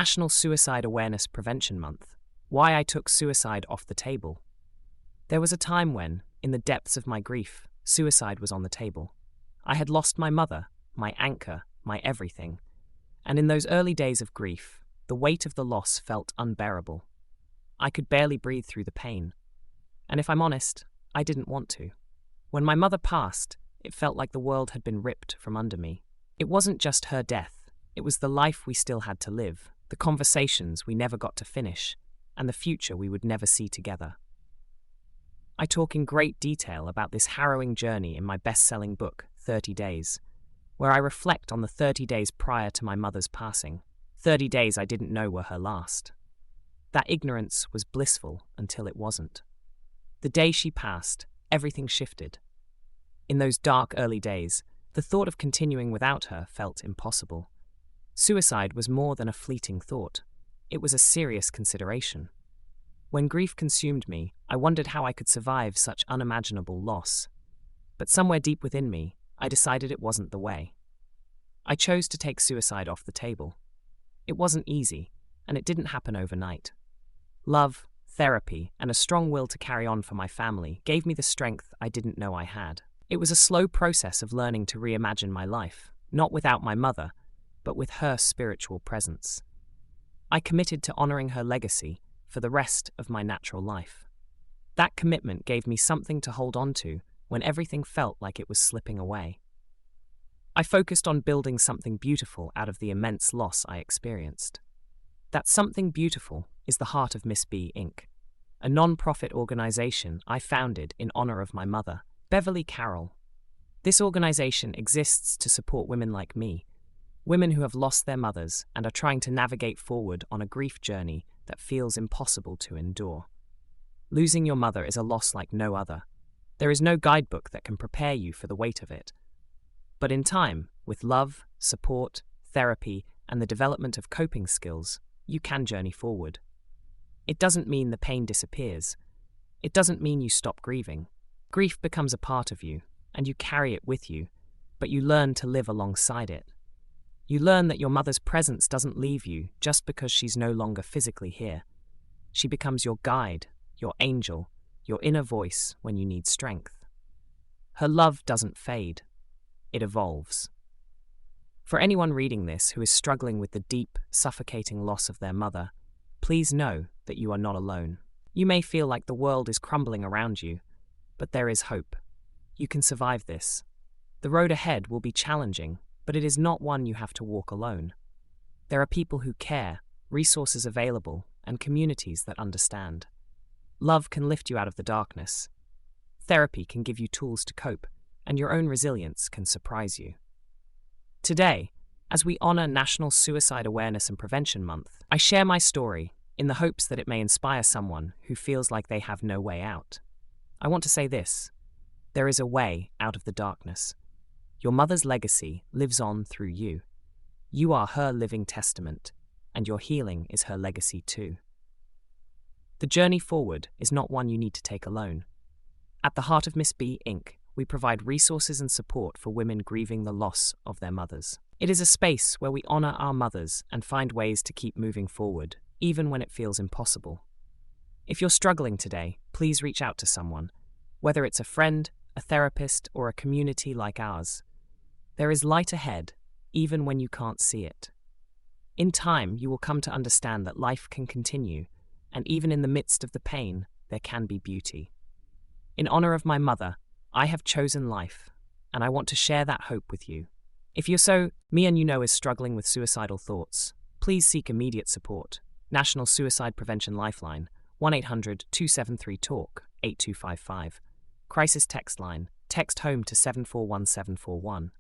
National Suicide Awareness Prevention Month. Why I took suicide off the table. There was a time when, in the depths of my grief, suicide was on the table. I had lost my mother, my anchor, my everything. And in those early days of grief, the weight of the loss felt unbearable. I could barely breathe through the pain. And if I'm honest, I didn't want to. When my mother passed, it felt like the world had been ripped from under me. It wasn't just her death, it was the life we still had to live, the conversations we never got to finish, and the future we would never see together. I talk in great detail about this harrowing journey in my best-selling book, 30 Days, where I reflect on the 30 days prior to my mother's passing, 30 days I didn't know were her last. That ignorance was blissful until it wasn't. The day she passed, everything shifted. In those dark early days, the thought of continuing without her felt impossible. Suicide was more than a fleeting thought. It was a serious consideration. When grief consumed me, I wondered how I could survive such unimaginable loss. But somewhere deep within me, I decided it wasn't the way. I chose to take suicide off the table. It wasn't easy, and it didn't happen overnight. Love, therapy, and a strong will to carry on for my family gave me the strength I didn't know I had. It was a slow process of learning to reimagine my life, not without my mother, but with her spiritual presence. I committed to honoring her legacy for the rest of my natural life. That commitment gave me something to hold on to when everything felt like it was slipping away. I focused on building something beautiful out of the immense loss I experienced. That something beautiful is the Heart of Miss B, Inc., a non-profit organization I founded in honor of my mother, Beverly Carroll. This organization exists to support women like me, women who have lost their mothers and are trying to navigate forward on a grief journey that feels impossible to endure. Losing your mother is a loss like no other. There is no guidebook that can prepare you for the weight of it. But in time, with love, support, therapy, and the development of coping skills, you can journey forward. It doesn't mean the pain disappears. It doesn't mean you stop grieving. Grief becomes a part of you, and you carry it with you, but you learn to live alongside it. You learn that your mother's presence doesn't leave you just because she's no longer physically here. She becomes your guide, your angel, your inner voice when you need strength. Her love doesn't fade. It evolves. For anyone reading this who is struggling with the deep, suffocating loss of their mother, please know that you are not alone. You may feel like the world is crumbling around you, but there is hope. You can survive this. The road ahead will be challenging, but it is not one you have to walk alone. There are people who care, resources available, and communities that understand. Love can lift you out of the darkness. Therapy can give you tools to cope, and your own resilience can surprise you. Today, as we honor National Suicide Awareness and Prevention Month, I share my story in the hopes that it may inspire someone who feels like they have no way out. I want to say this: there is a way out of the darkness. Your mother's legacy lives on through you. You are her living testament, and your healing is her legacy too. The journey forward is not one you need to take alone. At the Heart of Miss B, Inc., we provide resources and support for women grieving the loss of their mothers. It is a space where we honor our mothers and find ways to keep moving forward, even when it feels impossible. If you're struggling today, please reach out to someone, whether it's a friend, a therapist, or a community like ours. There is light ahead, even when you can't see it. In time, you will come to understand that life can continue, and even in the midst of the pain, there can be beauty. In honor of my mother, I have chosen life, and I want to share that hope with you. If you're me and you know is struggling with suicidal thoughts, please seek immediate support. National Suicide Prevention Lifeline, 1-800-273-TALK, 8255. Crisis text line, text HOME to 741741.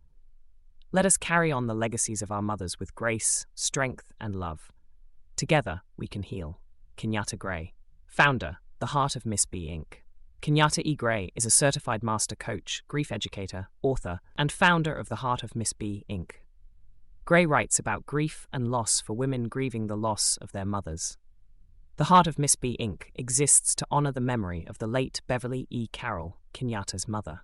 Let us carry on the legacies of our mothers with grace, strength, and love. Together, we can heal. Kenyatta Gray, founder, The Heart of Miss B, Inc. Kenyatta E. Gray is a certified master coach, grief educator, author, and founder of The Heart of Miss B, Inc. Gray writes about grief and loss for women grieving the loss of their mothers. The Heart of Miss B, Inc. exists to honor the memory of the late Beverly E. Carroll, Kenyatta's mother.